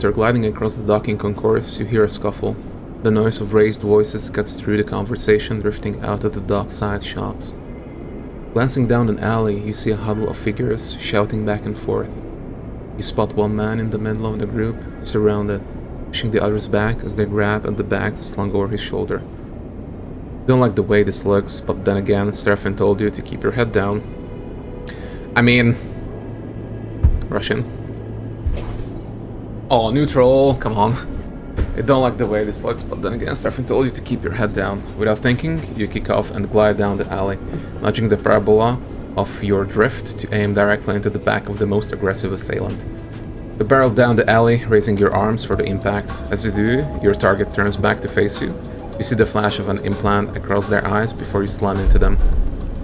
As you're gliding across the docking concourse, you hear a scuffle. The noise of raised voices cuts through the conversation drifting out of the dockside shops. Glancing down an alley, you see a huddle of figures shouting back and forth. You spot one man in the middle of the group, surrounded, pushing the others back as they grab at the bags slung over his shoulder. Don't like the way this looks, but then again, Serafin told you to keep your head down. I mean... Russian. Oh, neutral, come on. I don't like the way this looks, but then again, Serafin told you to keep your head down. Without thinking, you kick off and glide down the alley, nudging the parabola of your drift to aim directly into the back of the most aggressive assailant. You barrel down the alley, raising your arms for the impact. As you do, your target turns back to face you. You see the flash of an implant across their eyes before you slam into them.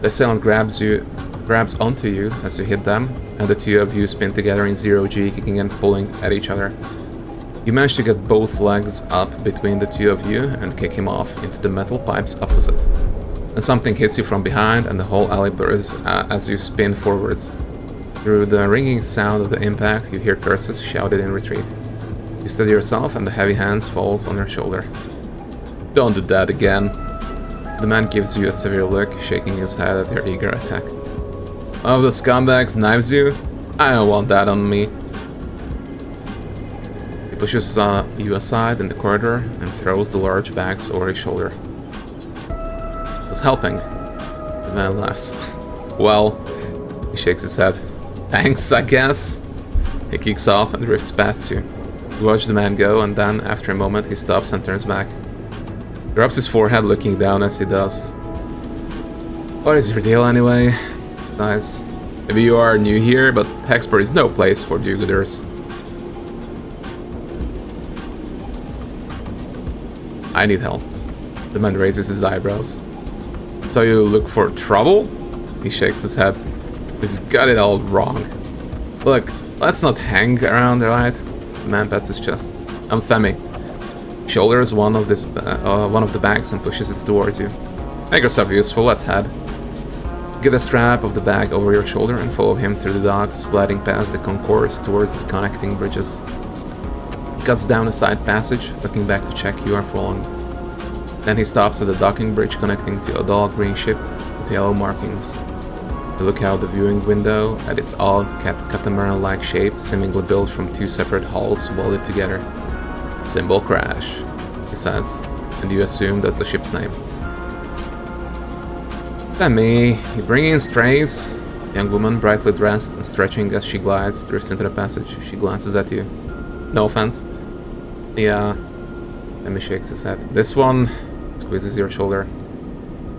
The assailant grabs onto you as you hit them, and the two of you spin together in 0G, kicking and pulling at each other. You manage to get both legs up between the two of you and kick him off into the metal pipes opposite. And something hits you from behind and the whole alley blurs as you spin forwards. Through the ringing sound of the impact, you hear curses shouted in retreat. You steady yourself and the heavy hands falls on your shoulder. Don't do that again. The man gives you a severe look, shaking his head at your eager attack. One of the scumbags knives you? I don't want that on me. He pushes you aside in the corridor and throws the large bags over his shoulder. Was helping. The man laughs. Well, he shakes his head. Thanks, I guess. He kicks off and drifts past you. You watch the man go, and then, after a moment, he stops and turns back. He rubs his forehead, looking down as he does. What is your deal, anyway? Nice. Maybe you are new here, but Hexport is no place for do-gooders. I need help. The man raises his eyebrows. So you look for trouble? He shakes his head. We've got it all wrong. Look, let's not hang around, right? The man pats his chest. I'm Femi. Shoulders one of the bags and pushes it towards you. Make yourself useful, let's head. Get a strap of the bag over your shoulder and follow him through the docks, gliding past the concourse towards the connecting bridges. He cuts down a side passage, looking back to check you are following. Then he stops at the docking bridge connecting to a dull green ship with yellow markings. You look out the viewing window at its odd catamaran-like shape, seemingly built from two separate hulls welded together. Symbol crash, he says, and you assume that's the ship's name. Femi, you bring in strays? The young woman, brightly dressed and stretching as she glides, drifts into the passage. She glances at you. No offense. Yeah. Femi shakes his head. This one squeezes your shoulder.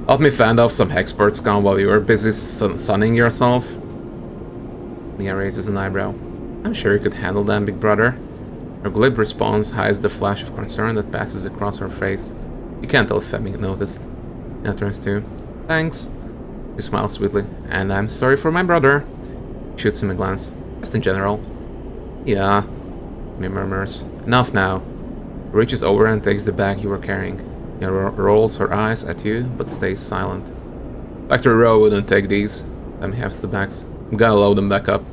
Help me fend off some Hexport scum while you are busy sunning yourself? Nia raises an eyebrow. I'm sure you could handle them, big brother. Her glib response hides the flash of concern that passes across her face. You can't tell if Femi noticed. Nia turns to you. Thanks. He smiles sweetly. And I'm sorry for my brother. Shoots him a glance. Just in general. Yeah. He murmurs. Enough now. He reaches over and takes the bag you were carrying. Nia rolls her eyes at you, but stays silent. Factory Row wouldn't take these. Femi hefts the bags. I'm gonna load them back up.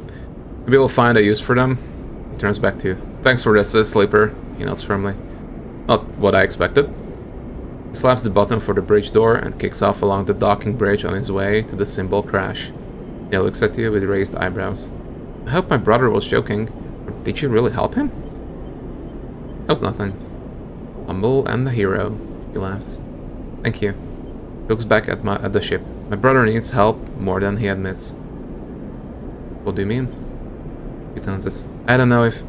Maybe we'll find a use for them. He turns back to you. Thanks for this, sleeper. He nods firmly. Not what I expected. He slaps the button for the bridge door and kicks off along the docking bridge on his way to the symbol crash. He looks at you with raised eyebrows. I hope my brother was joking. Did you really help him? That was nothing. Humble and a hero. He laughs. Thank you. He looks back at the ship. My brother needs help more than he admits. What do you mean? He turns this. I don't know if...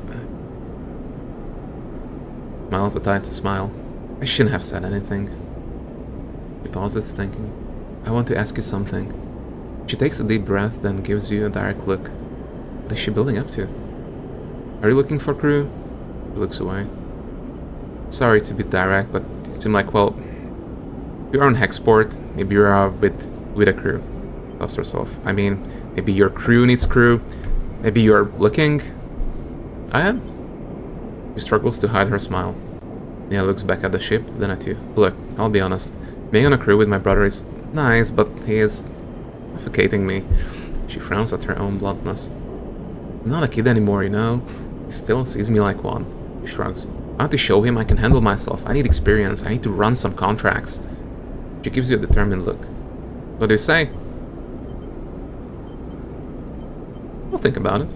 Smiles a tight smile. I shouldn't have said anything. He pauses, thinking. I want to ask you something. She takes a deep breath, then gives you a direct look. What is she building up to? Are you looking for crew? He looks away. Sorry to be direct, but you seem like, well... You're on Hexport, maybe you're with a crew. Stops herself. I mean, maybe your crew needs crew. Maybe you're looking... I am? She struggles to hide her smile. Nia looks back at the ship, then at you. Look, I'll be honest. Being on a crew with my brother is nice, but he is suffocating me. She frowns at her own bluntness. I'm not a kid anymore, you know. He still sees me like one. He shrugs. I want to show him I can handle myself. I need experience. I need to run some contracts. She gives you a determined look. What do you say? I'll think about it.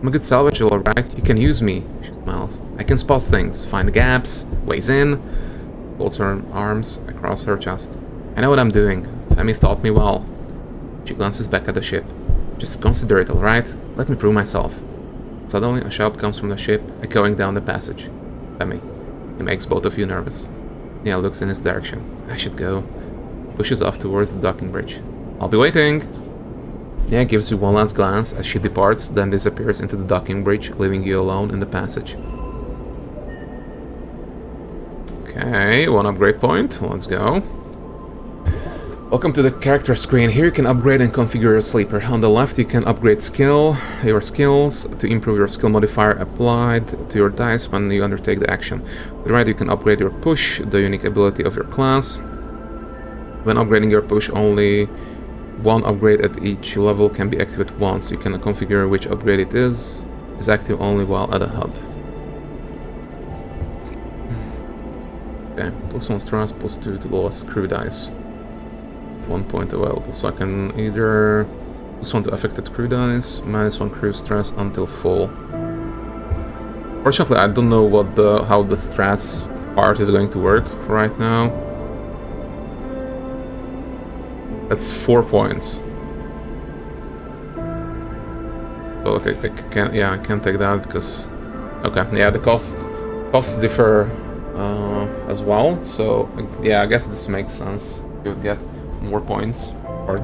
I'm a good salvager, alright? You can use me. She smiles. I can spot things, find gaps, ways in. Folds her arms across her chest. I know what I'm doing. Femi taught me well. She glances back at the ship. Just consider it, alright? Let me prove myself. Suddenly, a shout comes from the ship, echoing down the passage. Femi. He makes both of you nervous. Nia looks in his direction. I should go. Pushes off towards the docking bridge. I'll be waiting! Nia gives you one last glance as she departs, then disappears into the docking bridge, leaving you alone in the passage. Okay, one upgrade point. Let's go. Welcome to the character screen. Here you can upgrade and configure your sleeper. On the left you can upgrade your skills to improve your skill modifier applied to your dice when you undertake the action. On the right you can upgrade your push, the unique ability of your class. When upgrading your push, only one upgrade at each level can be activated once. You can configure which upgrade it is active only while at a hub. Okay, +1 stress, +2 to the lowest crew dice. 1 point available, so I can either +1 to affected crew dice, -1 crew stress until full. Fortunately, I don't know what how the stress part is going to work right now. That's 4 points. So okay, I can't take that because okay, yeah, the costs differ as well. So yeah, I guess this makes sense. You would get more points, or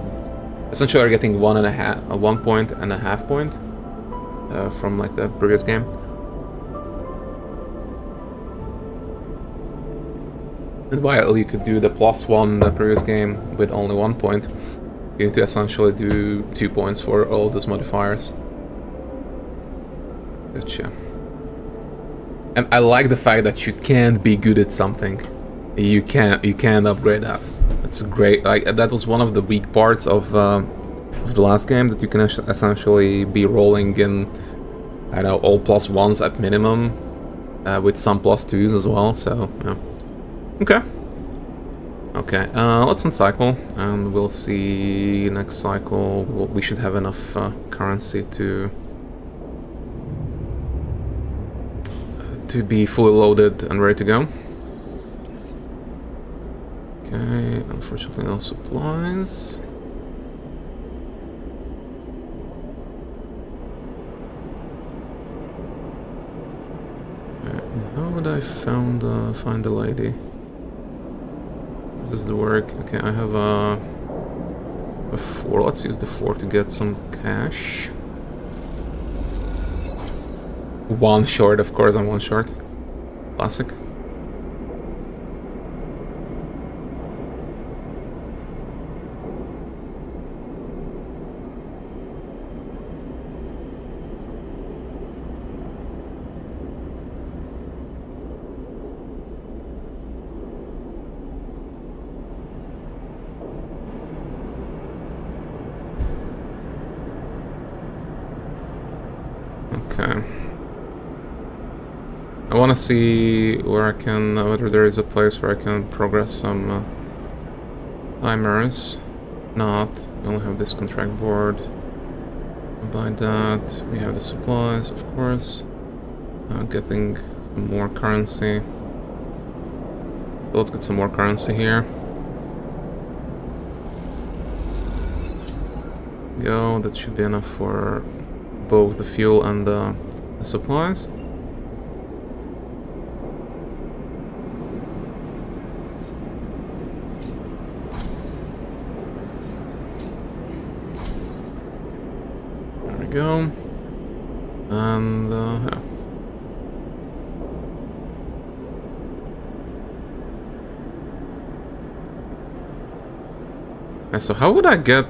essentially are getting 1 point and a half point from like the previous game. And while you could do the +1 in the previous game with only 1 point, you need to essentially do 2 points for all those modifiers. Gotcha. And I like the fact that you can't be good at something. You can't upgrade that. That's great. Like that was one of the weak parts of the last game, that you can essentially be rolling in, I know, all +1s at minimum, with some +2s as well. So yeah. Okay. Okay. Let's uncycle, and we'll see next cycle. We should have enough currency to be fully loaded and ready to go. Okay, unfortunately no supplies. How would I find the lady? This is the work. Okay, I have a 4. Let's use the 4 to get some cash. 1 short, of course, I'm 1 short. Classic. Okay. I want to see where I can, whether there is a place where I can progress some timers. Not. We only have this contract board. Buy that. We have the supplies, of course. Getting some more currency. So let's get some more currency here. Go. That should be enough for both the fuel and the supplies. There we go. And yeah. Yeah, so how would I get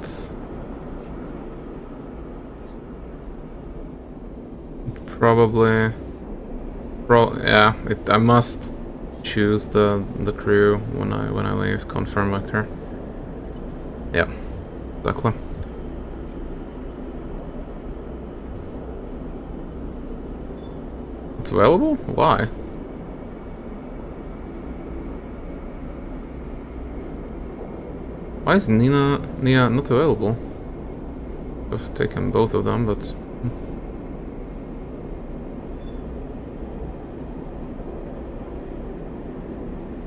yeah, I must choose the crew when I leave. Confirm vector. Yeah, exactly. Not available? Why? Why is Nia not available? I've taken both of them, but...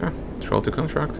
Yeah, troll to contract.